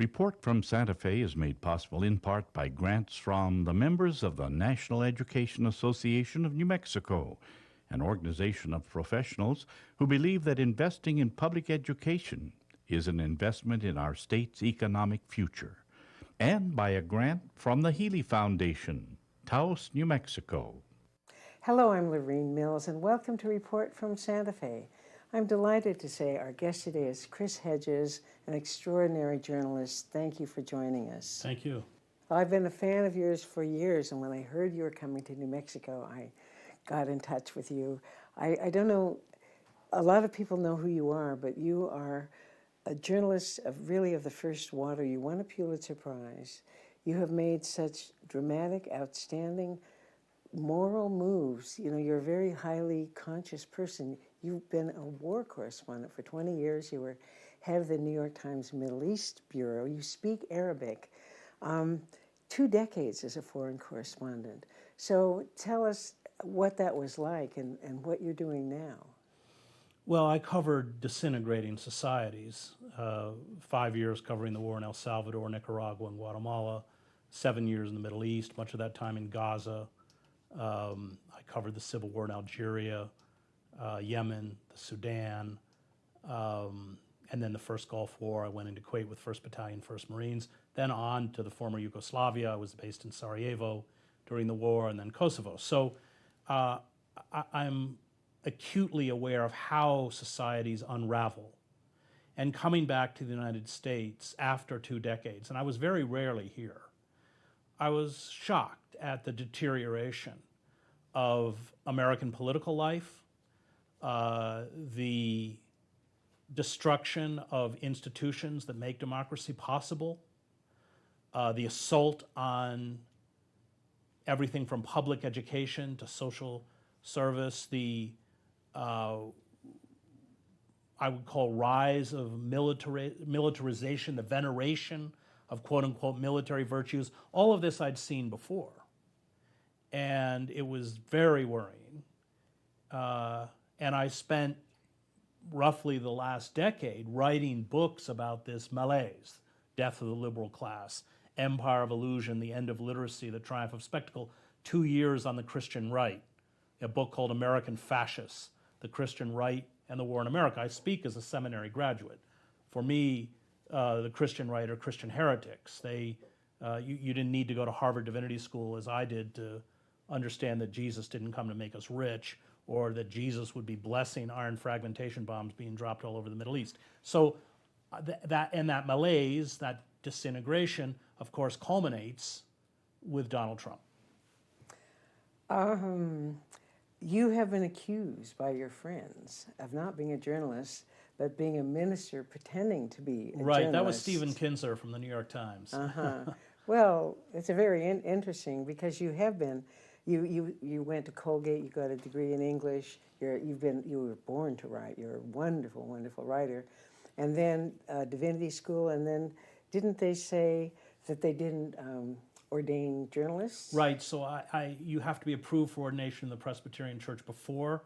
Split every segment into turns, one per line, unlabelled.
Report from Santa Fe is made possible in part by grants from the members of the National Education Association of New Mexico, an organization of professionals who believe that investing in public education is an investment in our state's economic future, and by a grant from the Healy Foundation, Taos, New Mexico.
Hello, I'm Lorene Mills, and welcome to Report from Santa Fe. I'm delighted to say our guest today is Chris Hedges, an extraordinary journalist. Thank you for joining us.
Thank you.
I've been a fan of yours for years, and when I heard you were coming to New Mexico, I got in touch with you. I don't know, a lot of people know who you are, but you are a journalist of the first water. You won a Pulitzer Prize. You have made such dramatic, outstanding, moral moves. You know, you're a very highly conscious person. You've been a war correspondent for 20 years. You were head of the New York Times Middle East Bureau. You speak Arabic. 2 decades as a foreign correspondent. So tell us what that was like and what you're doing now.
Well, I covered disintegrating societies, 5 years covering the war in El Salvador, Nicaragua, and Guatemala, 7 years in the Middle East, much of that time in Gaza. I covered the civil war in Algeria, Yemen, the Sudan, and then the first Gulf War. I went into Kuwait with 1st Battalion, 1st Marines, then on to the former Yugoslavia. I was based in Sarajevo during the war, and then Kosovo. So I'm acutely aware of how societies unravel. And coming back to the United States after 2 decades, and I was very rarely here, I was shocked at the deterioration of American political life, the destruction of institutions that make democracy possible, the assault on everything from public education to social service, the I would call rise of militarization, the veneration of quote-unquote military virtues. All of this I'd seen before, and it was very worrying. And I spent roughly the last decade writing books about this malaise: Death of the Liberal Class, Empire of Illusion, The End of Literacy, The Triumph of Spectacle, 2 years on the Christian right, a book called American Fascists, The Christian Right and the War in America. I speak as a seminary graduate. For me, the Christian right are Christian heretics. You didn't need to go to Harvard Divinity School as I did to understand that Jesus didn't come to make us rich, or that Jesus would be blessing iron fragmentation bombs being dropped all over the Middle East. So that malaise, that disintegration, of course, culminates with Donald Trump.
You have been accused by your friends of not being a journalist, but being a minister pretending to be a
Right,
journalist.
that was Stephen Kinzer from the New York Times.
Well, it's a very interesting, because you have been, you went to Colgate, you got a degree in English, you were born to write, you're a wonderful, wonderful writer, and then Divinity School, and then didn't they say that they didn't ordain journalists?
Right, so you have to be approved for ordination in the Presbyterian Church before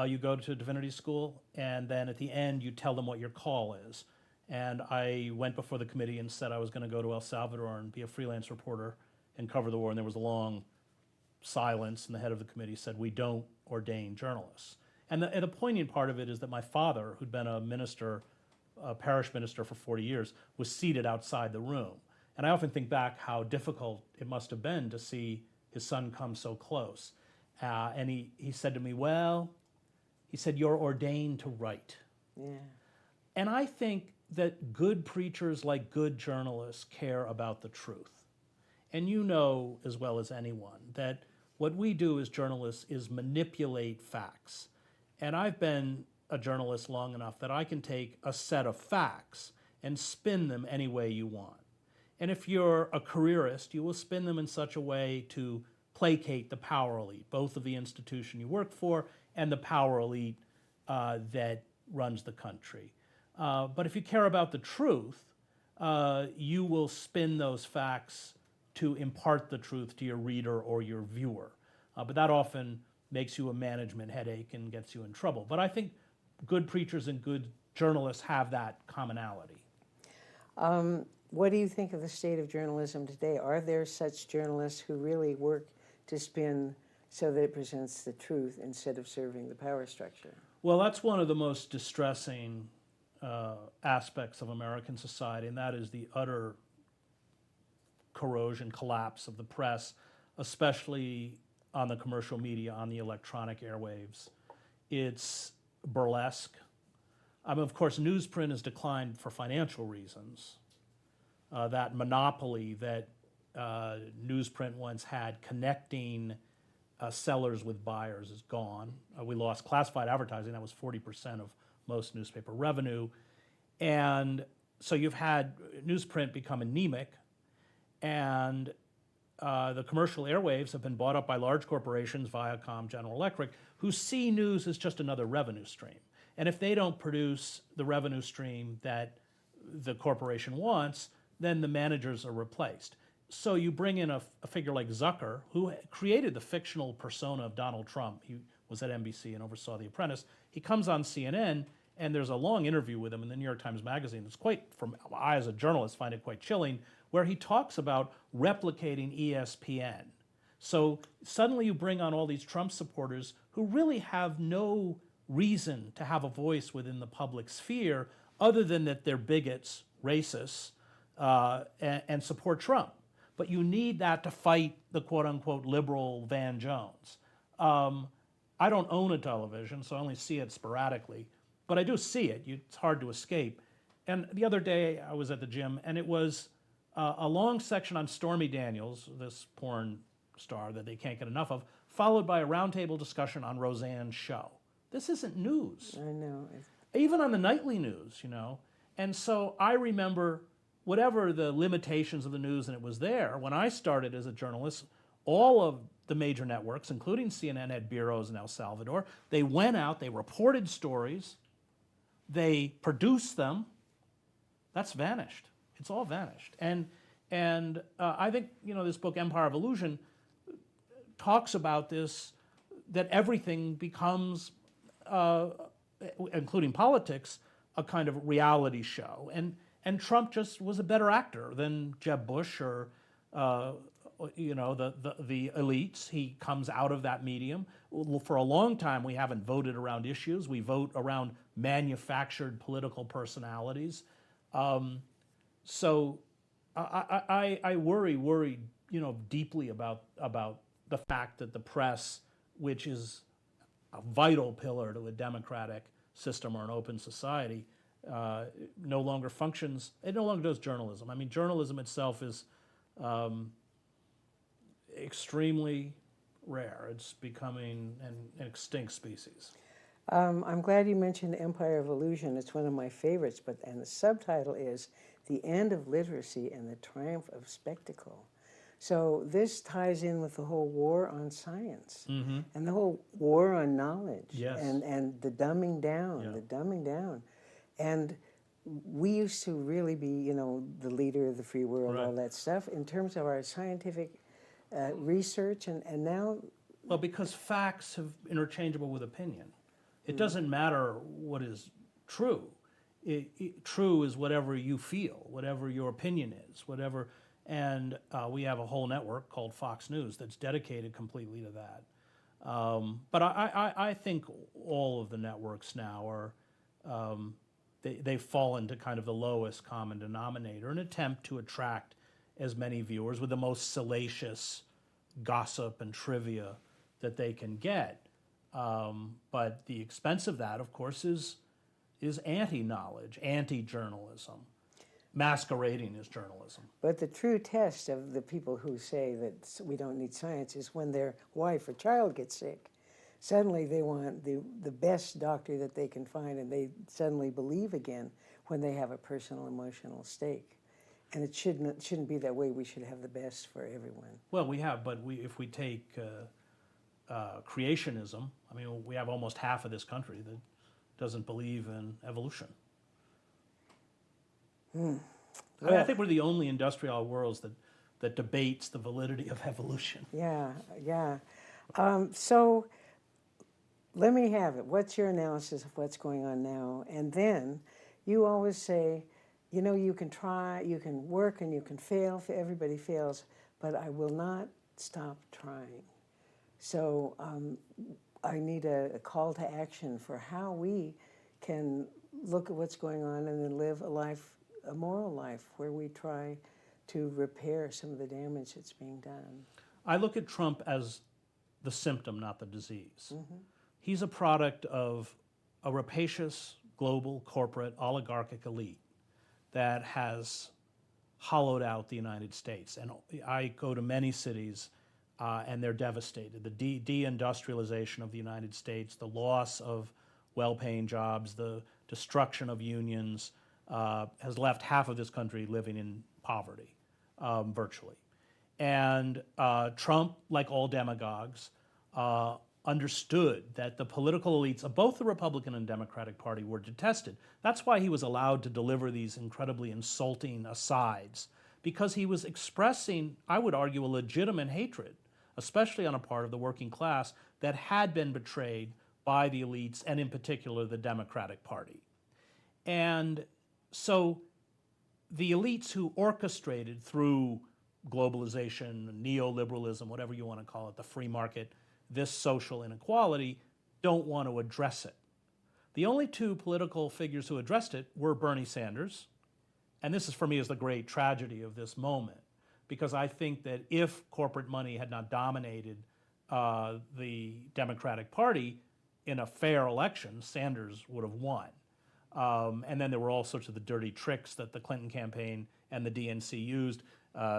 you go to Divinity School, and then at the end you tell them what your call is. And I went before the committee and said I was going to go to El Salvador and be a freelance reporter and cover the war, and there was a long silence, and the head of the committee said, "We don't ordain journalists." And the poignant part of it is that my father, who'd been a minister, a parish minister for 40 years, was seated outside the room. And I often think back how difficult it must have been to see his son come so close. And he said to me, "Well," he said, "you're ordained to write."
Yeah.
And I think that good preachers, like good journalists, care about the truth. And you know as well as anyone that what we do as journalists is manipulate facts. And I've been a journalist long enough that I can take a set of facts and spin them any way you want. And if you're a careerist, you will spin them in such a way to placate the power elite, both of the institution you work for and the power elite that runs the country. But if you care about the truth, you will spin those facts to impart the truth to your reader or your viewer. But that often makes you a management headache and gets you in trouble. But I think good preachers and good journalists have that commonality.
what do you think of the state of journalism today? Are there such journalists who really work to spin so that it presents the truth instead of serving the power structure?
Well, that's one of the most distressing aspects of American society, and that is the utter corrosion, collapse of the press, especially on the commercial media, on the electronic airwaves. It's burlesque. I mean, of course, newsprint has declined for financial reasons. That monopoly that newsprint once had connecting sellers with buyers is gone. We lost classified advertising. That was 40% of most newspaper revenue. And so you've had newsprint become anemic, and the commercial airwaves have been bought up by large corporations, Viacom, General Electric, who see news as just another revenue stream. And if they don't produce the revenue stream that the corporation wants, then the managers are replaced. So you bring in a figure like Zucker, who created the fictional persona of Donald Trump. He was at NBC and oversaw The Apprentice. He comes on CNN, and there's a long interview with him in the New York Times Magazine. It's quite, I as a journalist find it quite chilling, where he talks about replicating ESPN. So suddenly you bring on all these Trump supporters who really have no reason to have a voice within the public sphere other than that they're bigots, racists, and support Trump. But you need that to fight the quote-unquote liberal Van Jones. I don't own a television, so I only see it sporadically. But I do see it. It's hard to escape. And the other day I was at the gym, and it was a long section on Stormy Daniels, this porn star that they can't get enough of, followed by a roundtable discussion on Roseanne's show. This isn't news.
I know.
Even on the nightly news, you know. And so I remember, whatever the limitations of the news, and it was there, when I started as a journalist, all of the major networks, including CNN, had bureaus in El Salvador. They went out, they reported stories, they produced them. That's vanished. It's all vanished. And I think, you know, this book, Empire of Illusion, talks about this, that everything becomes, including politics, a kind of reality show. And Trump just was a better actor than Jeb Bush or, you know, the elites. He comes out of that medium. For a long time, we haven't voted around issues. We vote around manufactured political personalities. So I worry, you know, deeply about the fact that the press, which is a vital pillar to a democratic system or an open society, no longer functions. It no longer does journalism. I mean, journalism itself is extremely rare. It's becoming an extinct species.
I'm glad you mentioned Empire of Illusion. It's one of my favorites, and the subtitle is The End of Literacy and the Triumph of Spectacle. So this ties in with the whole war on science and the whole war on knowledge and the dumbing down, And we used to really be, you know, the leader of the free world, all that stuff, in terms of our scientific research, and now...
Well, because facts have interchangeable with opinion. It doesn't matter what is true. True is whatever you feel, whatever your opinion is, whatever. And we have a whole network called Fox News that's dedicated completely to that. But I think all of the networks now are, they've fallen to kind of the lowest common denominator, an attempt to attract as many viewers with the most salacious gossip and trivia that they can get. But the expense of that, of course, is anti-knowledge, anti-journalism, masquerading as journalism.
But the true test of the people who say that we don't need science is when their wife or child gets sick. Suddenly they want the best doctor that they can find, and they suddenly believe again when they have a personal emotional stake. And it shouldn't be that way. We should have the best for everyone.
Well, we have, but if we take creationism, I mean, we have almost half of this country that doesn't believe in evolution. I think we're the only industrial worlds that debates the validity of evolution.
Yeah. So let me have it. What's your analysis of what's going on now? And then you always say you know, you can try, you can work, and you can fail. Everybody fails, but I will not stop trying. So I need a call to action for how we can look at what's going on and then live a life, a moral life, where we try to repair some of the damage that's being done.
I look at Trump as the symptom, not the disease. He's a product of a rapacious, global, corporate, oligarchic elite that has hollowed out the United States. And I go to many cities and they're devastated. The deindustrialization of the United States, the loss of well-paying jobs, the destruction of unions has left half of this country living in poverty, virtually. And Trump, like all demagogues, understood that the political elites of both the Republican and Democratic Party were detested. That's why he was allowed to deliver these incredibly insulting asides, because he was expressing, I would argue, a legitimate hatred, especially on a part of the working class that had been betrayed by the elites, and in particular the Democratic Party. And so the elites who orchestrated through globalization, neoliberalism, whatever you want to call it, the free market, this social inequality, don't want to address it. The only two political figures who addressed it were Bernie Sanders, and this is for me is the great tragedy of this moment, because I think that if corporate money had not dominated the Democratic Party in a fair election, Sanders would have won. And then there were all sorts of the dirty tricks that the Clinton campaign and the DNC used.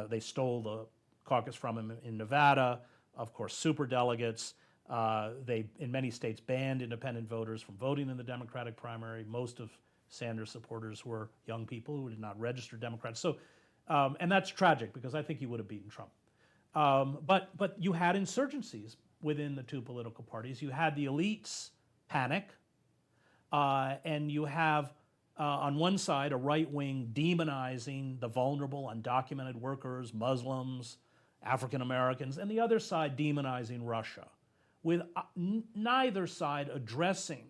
They stole the caucus from him in Nevada, of course, superdelegates. They, in many states, banned independent voters from voting in the Democratic primary. Most of Sanders supporters were young people who did not register Democrats. So, and that's tragic because I think he would have beaten Trump. But you had insurgencies within the two political parties. You had the elites panic, and you have on one side a right wing demonizing the vulnerable, undocumented workers, Muslims, African Americans, and the other side demonizing Russia, with neither side addressing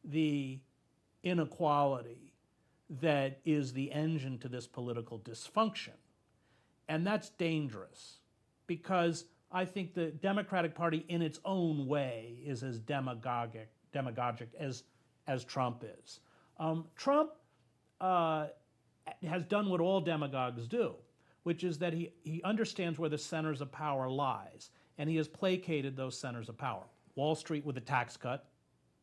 the inequality that is the engine to this political dysfunction. And that's dangerous, because I think the Democratic Party in its own way is as demagogic as Trump is. Trump has done what all demagogues do, which is that he understands where the centers of power lies, and he has placated those centers of power. Wall Street with a tax cut,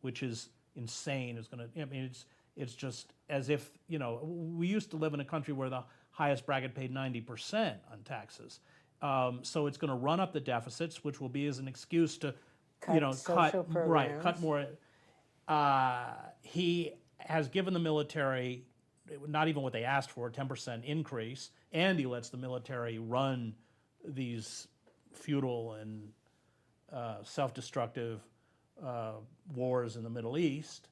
which is insane, is going to, I mean, it's just as if, you know, we used to live in a country where the highest bracket paid 90% on taxes. So it's going to run up the deficits, which will be as an excuse to, cut more. He has given the military, not even what they asked for, a 10% increase, and he lets the military run these futile and self-destructive wars in the Middle East.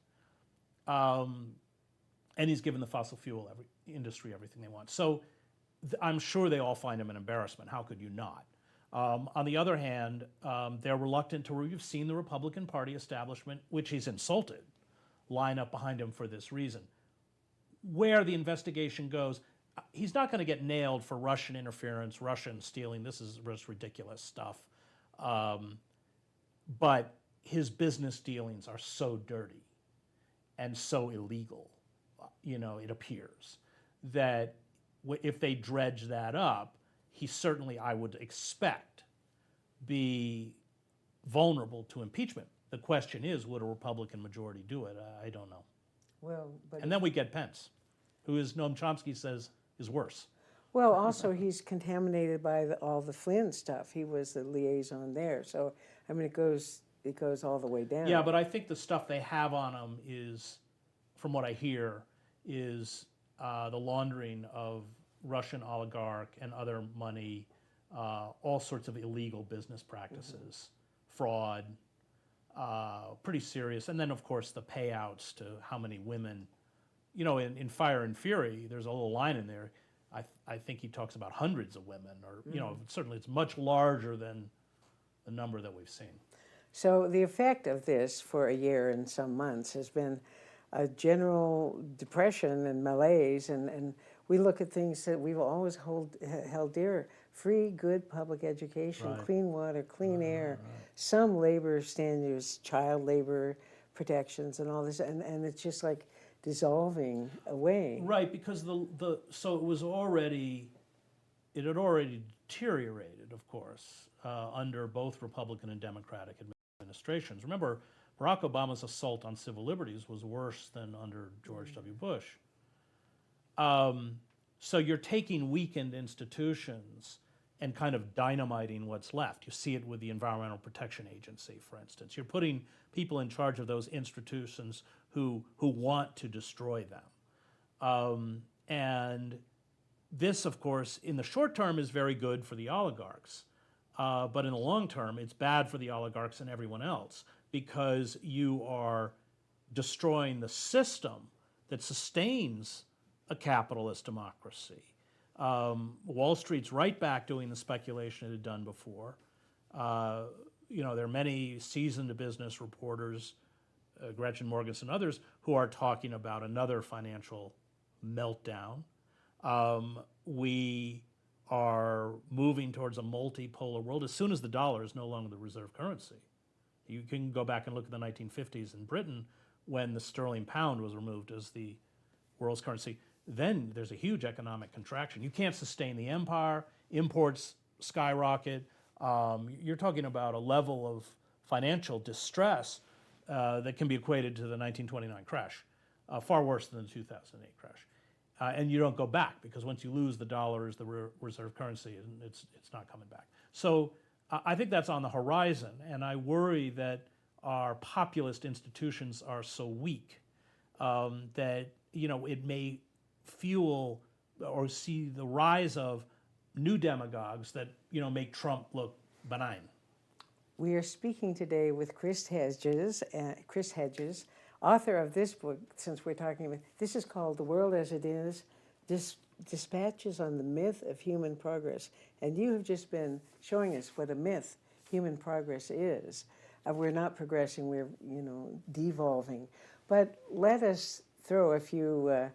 And he's given the fossil fuel industry everything they want. So I'm sure they all find him an embarrassment. How could you not? On the other hand, they're reluctant to, you've seen the Republican Party establishment, which he's insulted, line up behind him for this reason. Where the investigation goes, he's not going to get nailed for Russian interference, Russian stealing. This is just ridiculous stuff. But his business dealings are so dirty and so illegal, you know, it appears, that if they dredge that up, he certainly, I would expect, be vulnerable to impeachment. The question is, would a Republican majority do it? I don't know.
Well, but
and then we get Pence, who, as Noam Chomsky says, is worse.
Well, also he's contaminated by all the Flynn stuff. He was the liaison there, so I mean it goes all the way down.
Yeah, but I think the stuff they have on him is, from what I hear, is the laundering of Russian oligarch and other money, all sorts of illegal business practices, fraud, pretty serious. And then, of course, the payouts to how many women. You know, in Fire and Fury, there's a little line in there. I think he talks about hundreds of women, or, you know, certainly it's much larger than the number that we've seen.
So the effect of this for a year and some months has been a general depression and malaise, and we look at things that we've always held dear: free, good public education,
Right.
clean water, clean air, some labor standards, child labor protections, and all this, and it's just like dissolving away.
Right, because so it had already deteriorated, of course, under both Republican and Democratic administrations. Remember, Barack Obama's assault on civil liberties was worse than under George W. Bush. So you're taking weakened institutions and kind of dynamiting what's left. You see it with the Environmental Protection Agency, for instance. You're putting people in charge of those institutions who want to destroy them. And this, of course, in the short term is very good for the oligarchs. But in the long term, it's bad for the oligarchs and everyone else, because you are destroying the system that sustains a capitalist democracy. Wall Street's right back doing the speculation it had done before. There are many seasoned business reporters, Gretchen Morgenson and others, who are talking about another financial meltdown. We are moving towards a multipolar world as soon as the dollar is no longer the reserve currency. You can go back and look at the 1950s in Britain when the sterling pound was removed as the world's currency. Then there's a huge economic contraction. You can't sustain the empire, imports skyrocket. You're talking about a level of financial distress that can be equated to the 1929 crash, far worse than the 2008 crash. And you don't go back, because once you lose the dollar as the reserve currency, it's not coming back. So I think that's on the horizon, and I worry that our populist institutions are so weak that it may fuel or see the rise of new demagogues that make Trump look benign.
We are speaking today with Chris Hedges, author of this book. Since we're talking about this, is called "The World as It Is: Dispatches on the Myth of Human Progress," and you have just been showing us what a myth human progress is. We're not progressing; we're devolving. But let us throw a few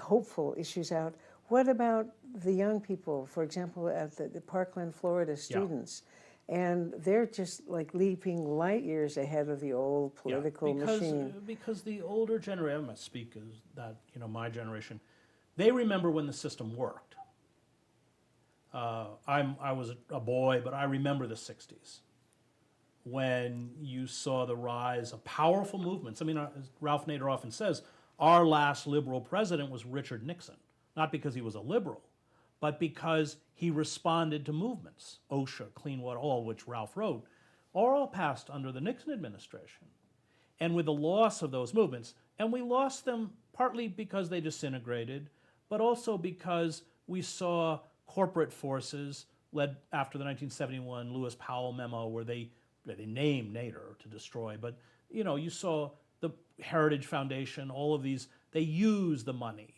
hopeful issues out. What about the young people, for example, at the Parkland, Florida students? Yeah. And they're just like leaping light years ahead of the old political machine.
Because the older generation, I'm going to speak as that, my generation, they remember when the system worked. I was a boy, but I remember the 60s, when you saw the rise of powerful movements. I mean, as Ralph Nader often says, our last liberal president was Richard Nixon, not because he was a liberal, but because he responded to movements. OSHA, Clean Water, all which Ralph wrote, are all passed under the Nixon administration. And with the loss of those movements, and we lost them partly because they disintegrated, but also because we saw corporate forces led after the 1971 Lewis Powell memo, where they named Nader to destroy, but you saw the Heritage Foundation, all of these, they use the money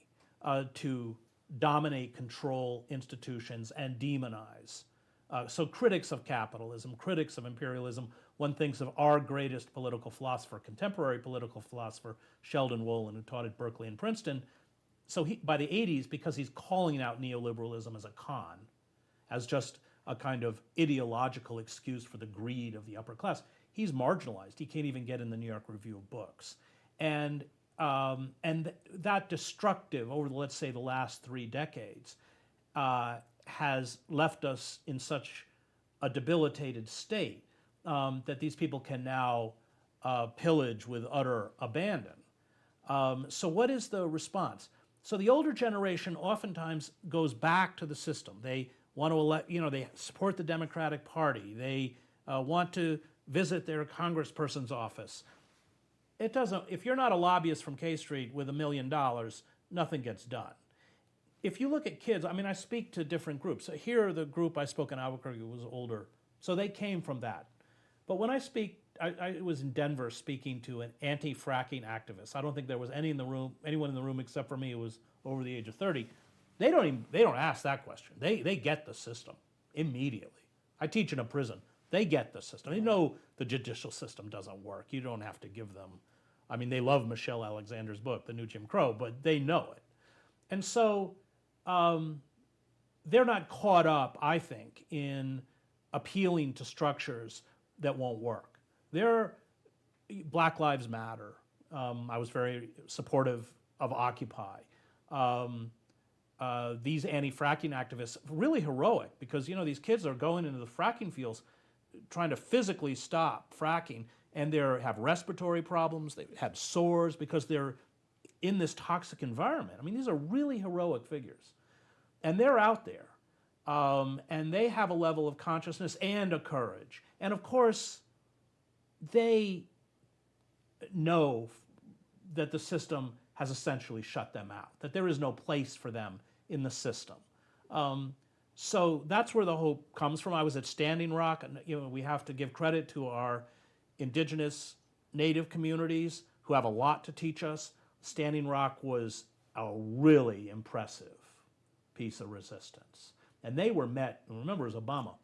to dominate, control institutions, and demonize. So critics of capitalism, critics of imperialism, one thinks of our greatest political philosopher, contemporary political philosopher, Sheldon Wolin, who taught at Berkeley and Princeton. So by the 80s, because he's calling out neoliberalism as a con, as just a kind of ideological excuse for the greed of the upper class, he's marginalized. He can't even get in the New York Review of Books. And that destructive, over, let's say, the last 3 decades, has left us in such a debilitated state that these people can now pillage with utter abandon. So what is the response? So the older generation oftentimes goes back to the system. They want to elect, they support the Democratic Party. They want to visit their congressperson's office. It doesn't, if you're not a lobbyist from K Street with $1 million, nothing gets done. If you look at kids, I mean, I speak to different groups. So here, the group I spoke in Albuquerque was older. So they came from that. But when I speak, I was in Denver speaking to an anti-fracking activist. I don't think there was anyone in the room except for me who was over the age of 30. They don't ask that question. They get the system immediately. I teach in a prison. They get the system. They know the judicial system doesn't work. You don't have to give them I mean, they love Michelle Alexander's book, The New Jim Crow, but they know it. And so they're not caught up, I think, in appealing to structures that won't work. Black Lives Matter. I was very supportive of Occupy. These anti-fracking activists, really heroic, because these kids are going into the fracking fields trying to physically stop fracking, and they have respiratory problems, they have sores because they're in this toxic environment. I mean, these are really heroic figures. And they're out there, and they have a level of consciousness and a courage. And of course, they know that the system has essentially shut them out, that there is no place for them in the system. So that's where the hope comes from. I was at Standing Rock, and we have to give credit to our indigenous native communities who have a lot to teach us. Standing Rock was a really impressive piece of resistance. And they were met, and remember, it was Obama,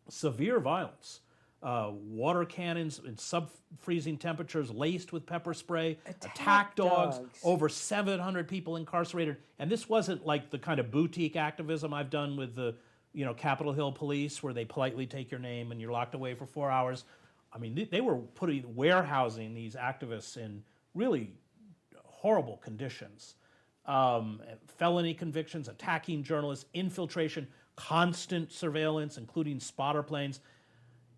severe violence. Water cannons in sub-freezing temperatures laced with pepper spray, attack dogs, over 700 people incarcerated. And this wasn't like the kind of boutique activism I've done with the Capitol Hill police, where they politely take your name and you're locked away for 4 hours. I mean, they were warehousing these activists in really horrible conditions. Felony convictions, attacking journalists, infiltration, constant surveillance, including spotter planes.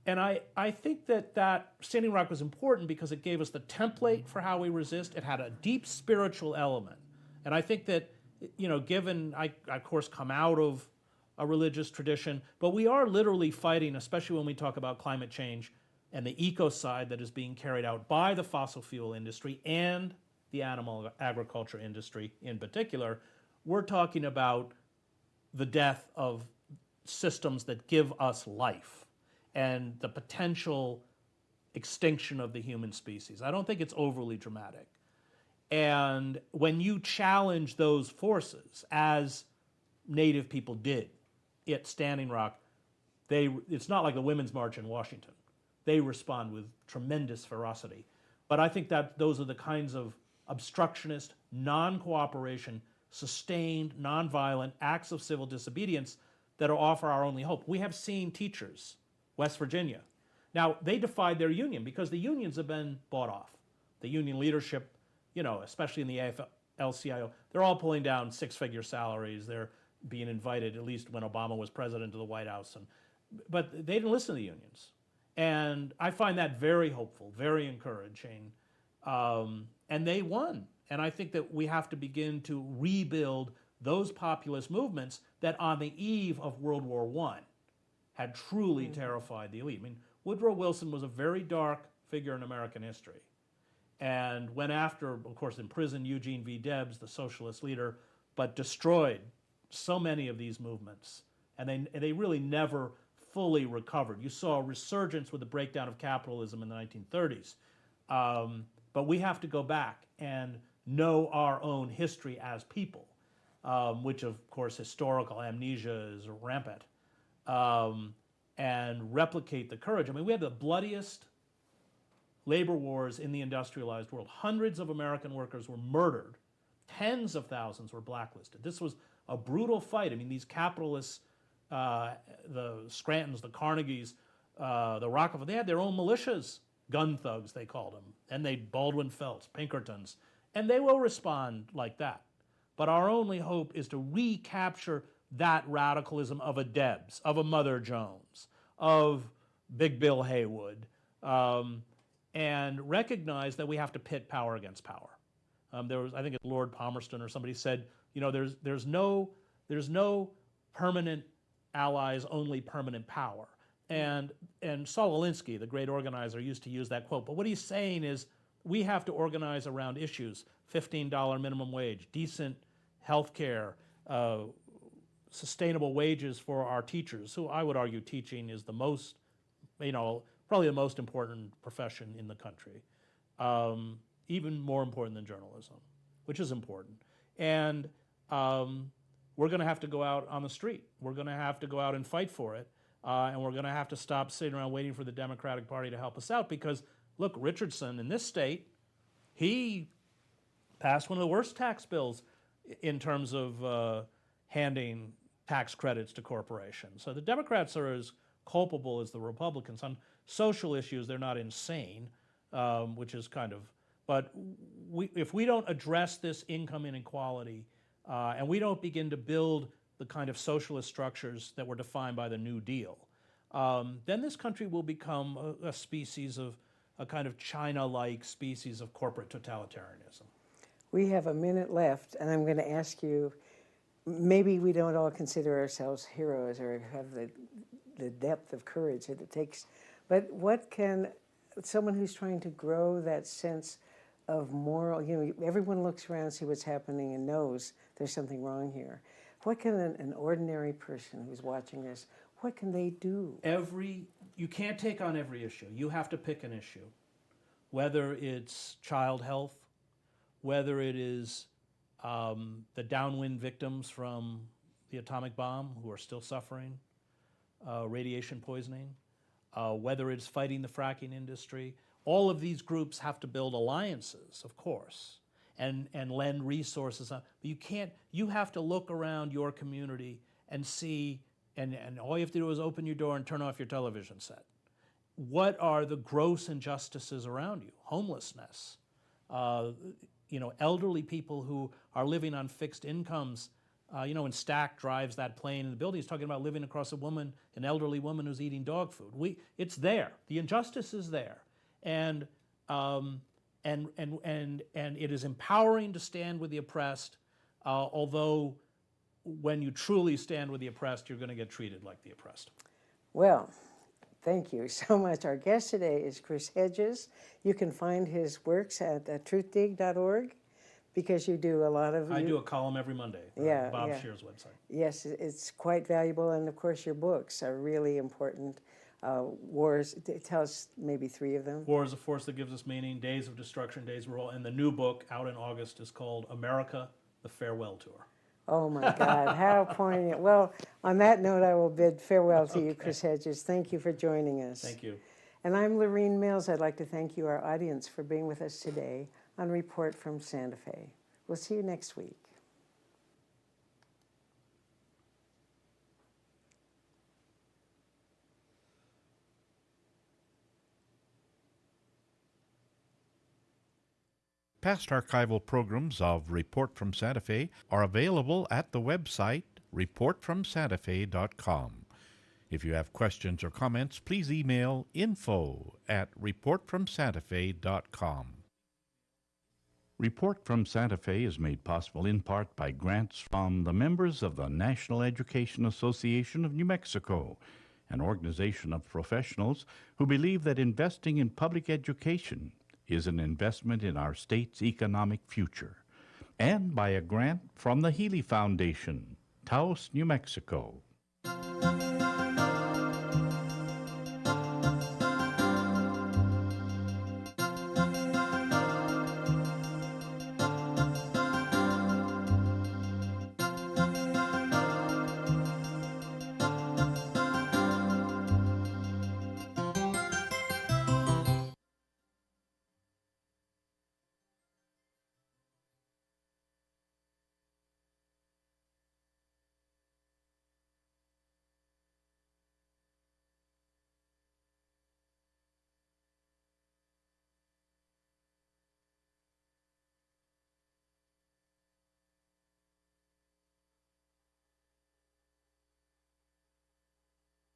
And I think that Standing Rock was important because it gave us the template for how we resist. It had a deep spiritual element. And I think that, given I of course come out of a religious tradition, but we are literally fighting, especially when we talk about climate change and the ecocide that is being carried out by the fossil fuel industry and the animal agriculture industry in particular. We're talking about the death of systems that give us life and the potential extinction of the human species. I don't think it's overly dramatic. And when you challenge those forces, as Native people did at Standing Rock, it's not like the Women's March in Washington. They respond with tremendous ferocity. But I think that those are the kinds of obstructionist, non-cooperation, sustained, nonviolent acts of civil disobedience that offer our only hope. We have seen teachers, West Virginia. Now, they defied their union because the unions have been bought off. The union leadership, especially in the AFL-CIO, they're all pulling down six-figure salaries. They're being invited, at least when Obama was president, to the White House. But they didn't listen to the unions. And I find that very hopeful, very encouraging. And they won. And I think that we have to begin to rebuild those populist movements that on the eve of World War I had truly terrified the elite. I mean, Woodrow Wilson was a very dark figure in American history and went after, of course, imprisoned Eugene V. Debs, the socialist leader, but destroyed so many of these movements. And they really never fully recovered. You saw a resurgence with the breakdown of capitalism in the 1930s. But we have to go back and know our own history as people, which, of course, historical amnesia is rampant, and replicate the courage. I mean, we had the bloodiest labor wars in the industrialized world. Hundreds of American workers were murdered. Tens of thousands were blacklisted. This was a brutal fight. I mean, these capitalists, the Scrantons, the Carnegies, the Rockefeller, they had their own militias, gun thugs, they called them, and they Baldwin Felts, Pinkertons, and they will respond like that. But our only hope is to recapture that radicalism of a Debs, of a Mother Jones, of Big Bill Haywood, and recognize that we have to pit power against power. There was, I think it's Lord Palmerston or somebody said, there's no permanent allies, only permanent power. And Saul Alinsky, the great organizer, used to use that quote. But what he's saying is we have to organize around issues: $15 minimum wage, decent health care, sustainable wages for our teachers, who I would argue teaching is the most, probably the most important profession in the country, even more important than journalism, which is important. And we're going to have to go out on the street. We're going to have to go out and fight for it. And we're going to have to stop sitting around waiting for the Democratic Party to help us out because, look, Richardson in this state he passed one of the worst tax bills in terms of handing tax credits to corporations. So the Democrats are as culpable as the Republicans. On social issues, they're not insane, which is kind of, but if we don't address this income inequality and we don't begin to build the kind of socialist structures that were defined by the New Deal, then this country will become a species of, a kind of China-like species of corporate totalitarianism.
We have a minute left, and I'm going to ask you, maybe we don't all consider ourselves heroes or have the depth of courage that it takes, but what can someone who's trying to grow that sense of moral, everyone looks around, see what's happening and knows there's something wrong here. What can an ordinary person who's watching this, what can they do?
You can't take on every issue. You have to pick an issue, whether it's child health, whether it is the downwind victims from the atomic bomb who are still suffering, radiation poisoning, whether it's fighting the fracking industry. All of these groups have to build alliances, of course, and lend resources. But you have to look around your community and see, and all you have to do is open your door and turn off your television set. What are the gross injustices around you? Homelessness, elderly people who are living on fixed incomes. When Stack drives that plane in the building, he's talking about living across an elderly woman who's eating dog food. It's there. The injustice is there, and it is empowering to stand with the oppressed. Although, when you truly stand with the oppressed, you're going to get treated like the oppressed.
Well, thank you so much. Our guest today is Chris Hedges. You can find his works at truthdig.org. Because you do a lot of...
I do a column every Monday on Bob Scheer's website.
Yes, it's quite valuable. And of course, your books are really important. Wars, tell us maybe 3 of them.
War is a Force That Gives Us Meaning, Days of Destruction, Days of Revolt. And the new book out in August is called America, The Farewell Tour.
Oh my God, how poignant. Well, on that note, I will bid farewell to you, Chris Hedges. Thank you for joining us.
Thank you.
And I'm Lorene Mills. I'd like to thank you, our audience, for being with us today on Report from Santa Fe. We'll see you next week.
Past archival programs of Report from Santa Fe are available at the website reportfromsantafe.com. If you have questions or comments, please email info@reportfromsantafe.com. Report from Santa Fe is made possible in part by grants from the members of the National Education Association of New Mexico, an organization of professionals who believe that investing in public education is an investment in our state's economic future, and by a grant from the Healy Foundation, Taos, New Mexico.